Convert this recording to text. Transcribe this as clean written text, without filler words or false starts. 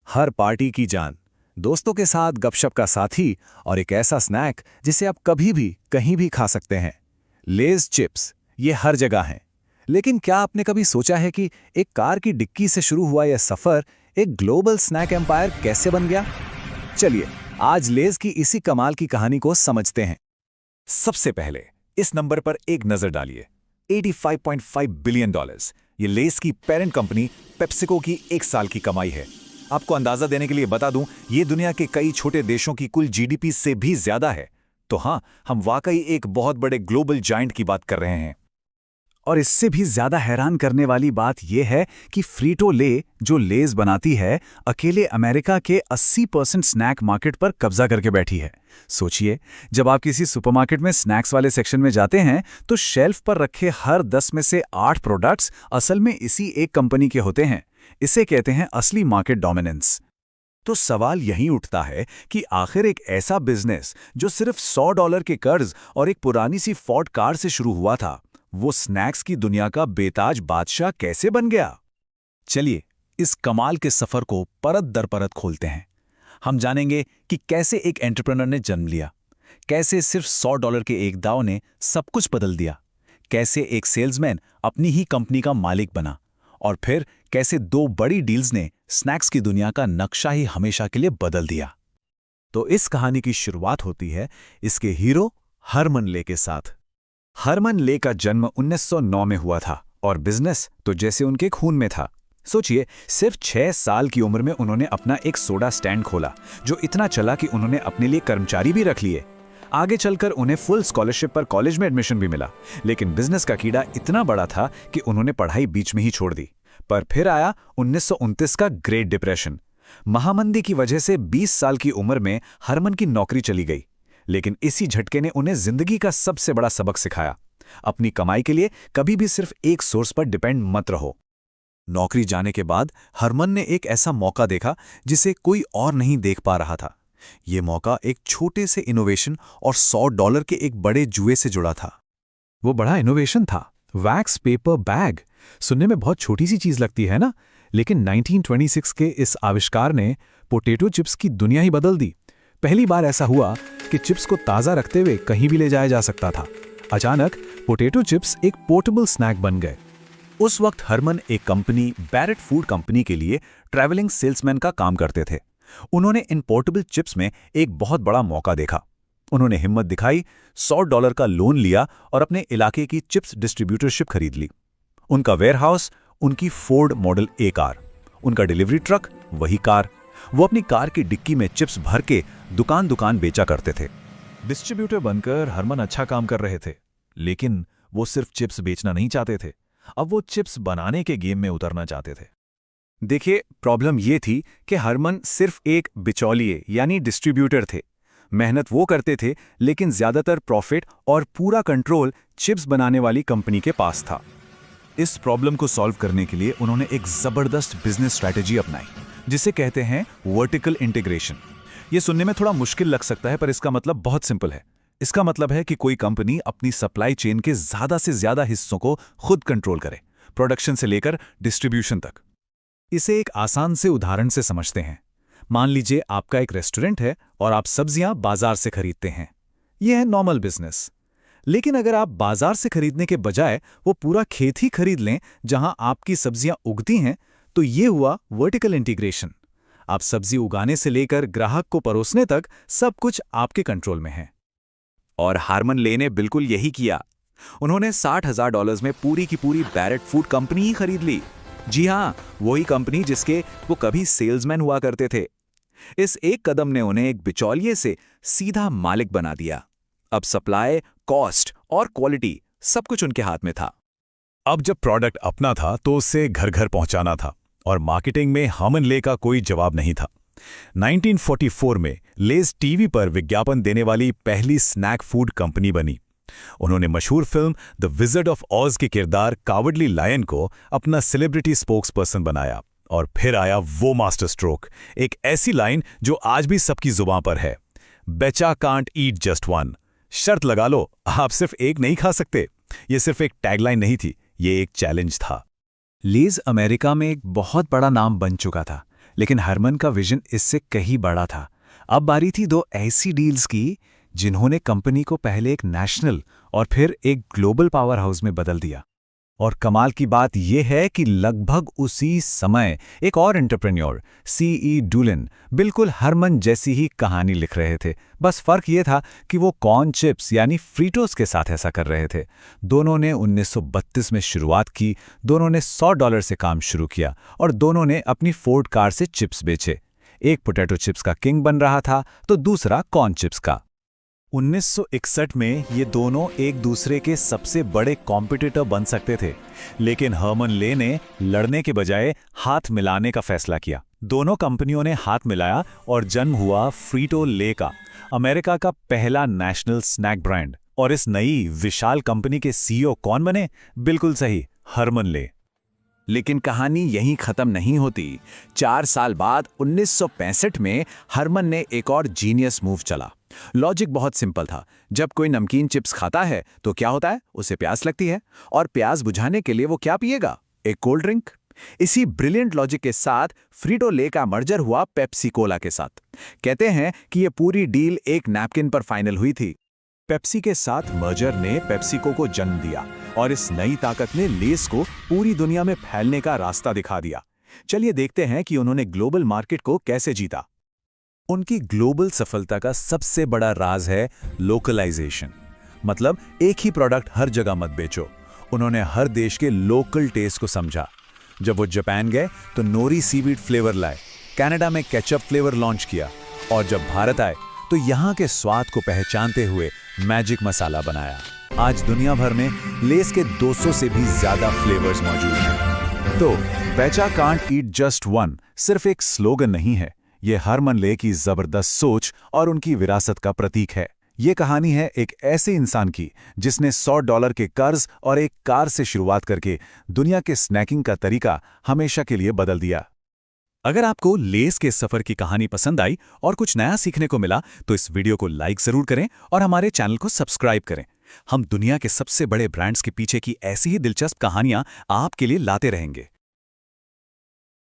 हर party की जान, दोस्तों के साथ गपशप का साथी और एक ऐसा स्नैक जिसे आप कभी भी कहीं भी खा सकते हैं। लेज चिप्स, ये हर जगह हैं। लेकिन क्या आपने कभी सोचा है कि एक कार की डिक्की से शुरू हुआ यह सफर एक ग्लोबल स्नैक एम्पायर कैसे बन गया? चलिए, आज लेज की इसी कमाल की कहानी को समझते हैं। सबसे पहले इस नंबर पर एक नजर डालिए। $85.5 बिलियन। ये लेस की पेरेंट कंपनी पेप्सिको की एक साल की कमाई है। आपको अंदाजा देने के लिए बता दूं, ये दुनिया के कई छोटे देशों की कुल जीडीपी से भी ज्यादा है। तो हाँ, हम वाकई एक बहुत बड़े ग्लोबल जायंट की बात कर रहे हैं। और इससे भी ज्यादा हैरान करने वाली बात यह है कि फ्रीटो ले जो लेज बनाती है, अकेले अमेरिका के 80% स्नैक मार्केट पर कब्जा करके बैठी है। सोचिए, जब आप किसी सुपरमार्केट में स्नैक्स वाले सेक्शन में जाते हैं तो शेल्फ पर रखे हर 10 में से 8 प्रोडक्ट्स असल में इसी एक कंपनी के होते हैं। इसे कहते हैं असली मार्केट डोमिनेंस। तो सवाल यहीं उठता है कि आखिर एक ऐसा बिजनेस जो सिर्फ $100 के कर्ज और एक पुरानी सी फोर्ड कार से शुरू हुआ था, वो स्नैक्स की दुनिया का बेताज बादशाह कैसे बन गया? चलिए, इस कमाल के सफर को परत दर परत खोलते हैं। हम जानेंगे कि कैसे एक एंटरप्रेन्योर ने जन्म लिया, कैसे सिर्फ $100 के एक दांव ने सब कुछ बदल दिया, कैसे एक सेल्समैन अपनी ही कंपनी का मालिक बना, और फिर कैसे 2 बड़ी डील्स ने स्नैक्स की दुनिया का नक्शा ही हमेशा के लिए बदल दिया। तो इस कहानी की शुरुआत होती है इसके हीरो हरमन ले के साथ। हरमन ले का जन्म 1909 में हुआ था और बिजनेस तो जैसे उनके खून में था। सोचिए, सिर्फ 6 साल की उम्र में उन्होंने अपना एक सोडा स्टैंड खोला, जो इतना चला कि उन्होंने अपने लिए कर्मचारी भी रख लिए। आगे चलकर उन्हें फुल स्कॉलरशिप पर कॉलेज में एडमिशन भी मिला, लेकिन बिजनेस का कीड़ा इतना बड़ा था कि उन्होंने पढ़ाई बीच में ही छोड़ दी। पर फिर आया 1929 का ग्रेट डिप्रेशन। महामंदी की वजह से 20 साल की उम्र में हरमन की नौकरी चली गई, लेकिन इसी झटके ने उन्हें जिंदगी का सबसे बड़ा सबक सिखाया। अपनी कमाई के लिए कभी भी सिर्फ एक सोर्स पर डिपेंड मत रहो। नौकरी जाने के बाद हरमन ने एक ऐसा मौका देखा जिसे कोई और नहीं देख पा रहा था। यह मौका एक छोटे से इनोवेशन और $100 के एक बड़े जुए से जुड़ा था। वो बड़ा इनोवेशन था वैक्स पेपर बैग। सुनने में बहुत छोटी सी चीज लगती है ना, लेकिन 1926 के इस आविष्कार ने पोटैटो चिप्स की दुनिया ही बदल दी। पहली बार ऐसा हुआ कि चिप्स को ताज़ा रखते हुए कहीं भी ले जाया जा सकता था। अचानक पोटैटो चिप्स एक पोर्टेबल स्नैक बन गए। उस वक्त हरमन एक कंपनी बैरेट फूड कंपनी के लिए ट्रैवलिंग सेल्समैन का काम करते थे। उन्होंने इन पोर्टेबल चिप्स में एक बहुत बड़ा मौका देखा। उन्होंने हिम्मत दिखाई, $100 का लोन लिया और अपने इलाके की चिप्स डिस्ट्रीब्यूटरशिप खरीद ली। उनका वेयरहाउस, उनकी फोर्ड मॉडल ए कार, उनका डिलीवरी ट्रक, वही कार। वो अपनी कार की डिक्की में चिप्स भर के दुकान दुकान बेचा करते थे। डिस्ट्रीब्यूटर बनकर हरमन अच्छा काम कर रहे थे, लेकिन वो सिर्फ चिप्स बेचना नहीं चाहते थे। अब वो चिप्स बनाने के गेम में उतरना चाहते थे। देखिए, प्रॉब्लम ये थी कि हरमन सिर्फ एक बिचौलिए यानी डिस्ट्रीब्यूटर थे। मेहनत वो करते थे, लेकिन ज्यादातर प्रॉफिट और पूरा कंट्रोल चिप्स बनाने वाली कंपनी के पास था। इस प्रॉब्लम को सॉल्व करने के लिए उन्होंने एक जबरदस्त बिजनेस स्ट्रैटेजी अपनाई, जिसे कहते हैं वर्टिकल इंटीग्रेशन। ये सुनने में थोड़ा मुश्किल लग सकता है, पर इसका मतलब बहुत सिंपल है। इसका मतलब है कि कोई कंपनी अपनी सप्लाई चेन के ज्यादा से ज्यादा हिस्सों को खुद कंट्रोल करे, प्रोडक्शन से लेकर डिस्ट्रीब्यूशन तक। इसे एक आसान से उदाहरण से समझते हैं। मान लीजिए आपका एक रेस्टोरेंट है और आप सब्जियां बाजार से खरीदते हैं। यह है नॉर्मल बिजनेस। लेकिन अगर आप बाजार से खरीदने के बजाय वो पूरा खेत ही खरीद लें जहां आपकी सब्जियां उगती हैं, तो ये हुआ वर्टिकल इंटीग्रेशन। आप सब्जी उगाने से लेकर ग्राहक को परोसने तक सब कुछ आपके कंट्रोल में है। और हारमन ले ने बिल्कुल यही किया। उन्होंने $60,000 में पूरी की पूरी बैरेट फूड कंपनी ही खरीद ली। जी हाँ, वही कंपनी जिसके वो कभी सेल्समैन हुआ करते थे। इस एक कदम ने उन्हें एक बिचौलिए से सीधा मालिक बना दिया। अब सप्लाई, कॉस्ट और क्वालिटी सब कुछ उनके हाथ में था। अब जब प्रोडक्ट अपना था तो उसे घर घर पहुंचाना था, और मार्केटिंग में हरमन ले का कोई जवाब नहीं था। 1944 में लेज टीवी पर विज्ञापन देने वाली पहली स्नैक फूड कंपनी बनी। उन्होंने मशहूर फिल्म द विज़र्ड ऑफ ऑज के किरदार कावर्डली लायन को अपना सेलिब्रिटी स्पोक्स पर्सन बनाया। और फिर आया वो मास्टर स्ट्रोक, एक ऐसी लाइन जो आज भी सबकी जुबान पर है, बेचा कांट ईट जस्ट वन। शर्त लगा लो, आप सिर्फ एक नहीं खा सकते। ये सिर्फ एक टैगलाइन नहीं थी, ये एक चैलेंज था। लेज अमेरिका में एक बहुत बड़ा नाम बन चुका था, लेकिन हरमन का विजन इससे कहीं बड़ा था। अब बारी थी दो ऐसी डील्स की जिन्होंने कंपनी को पहले एक नेशनल और फिर एक ग्लोबल पावर हाउस में बदल दिया। और कमाल की बात यह है कि लगभग उसी समय एक और एंटरप्रेन्योर सीई डुलिन बिल्कुल हरमन जैसी ही कहानी लिख रहे थे। बस फर्क ये था कि वो कॉर्न चिप्स यानी फ्रीटोस के साथ ऐसा कर रहे थे। दोनों ने 1932 में शुरुआत की, दोनों ने $100 से काम शुरू किया और दोनों ने अपनी फोर्ड कार से चिप्स बेचे। एक पोटैटो चिप्स का किंग बन रहा था तो दूसरा कॉर्न चिप्स का। 1961 में ये दोनों एक दूसरे के सबसे बड़े कॉम्पिटिटर बन सकते थे, लेकिन हरमन ले ने लड़ने के बजाय हाथ मिलाने का फैसला किया। दोनों कंपनियों ने हाथ मिलाया और जन्म हुआ फ्रीटो ले का, अमेरिका का पहला नेशनल स्नैक ब्रांड। और इस नई विशाल कंपनी के सीईओ कौन बने? बिल्कुल सही, हरमन ले। लेकिन कहानी यहीं खत्म नहीं होती। 4 साल बाद 1965 में हरमन ने एक और जीनियस मूव चला। लॉजिक बहुत सिंपल था। जब कोई नमकीन चिप्स खाता है तो क्या होता है? उसे प्यास लगती है, और प्यास बुझाने के लिए वो क्या पिएगा? एक कोल्ड ड्रिंक। इसी ब्रिलियंट लॉजिक के साथ फ्रीटो ले का मर्जर हुआ पेप्सी कोला के साथ। कहते हैं कि यह पूरी डील एक नैपकिन पर फाइनल हुई थी। पेप्सी के साथ मर्जर ने पेप्सिको को जन्म दिया और इस नई ताकत ने लेस को पूरी दुनिया में फैलने का रास्ता दिखा दिया। चलिए देखते हैं कि उन्होंने ग्लोबल मार्केट को कैसे जीता। उनकी ग्लोबल सफलता का सबसे बड़ा राज है लोकलाइजेशन, मतलब एक ही प्रोडक्ट हर जगह मत बेचो। उन्होंने हर देश के लोकल टेस्ट को समझा। जब वो जापान गए तो नोरी सीवीड फ्लेवर लाए, कनाडा में केचप फ्लेवर लॉन्च किया, और जब भारत आए तो यहाँ के स्वाद को पहचानते हुए मैजिक मसाला बनाया। आज दुनिया भर में लेस के 200 से भी ज्यादा फ्लेवर्स मौजूद हैं। तो बेचा कांट ईट जस्ट वन सिर्फ एक स्लोगन नहीं है, ये हरमन ले की जबरदस्त सोच और उनकी विरासत का प्रतीक है। ये कहानी है एक ऐसे इंसान की जिसने $100 के कर्ज और एक कार से शुरुआत करके दुनिया के स्नैकिंग का तरीका हमेशा के लिए बदल दिया। अगर आपको लेस के सफर की कहानी पसंद आई और कुछ नया सीखने को मिला तो इस वीडियो को लाइक जरूर करें और हमारे चैनल को सब्सक्राइब करें। हम दुनिया के सबसे बड़े ब्रांड्स के पीछे की ऐसी ही दिलचस्प कहानियां आपके लिए लाते रहेंगे।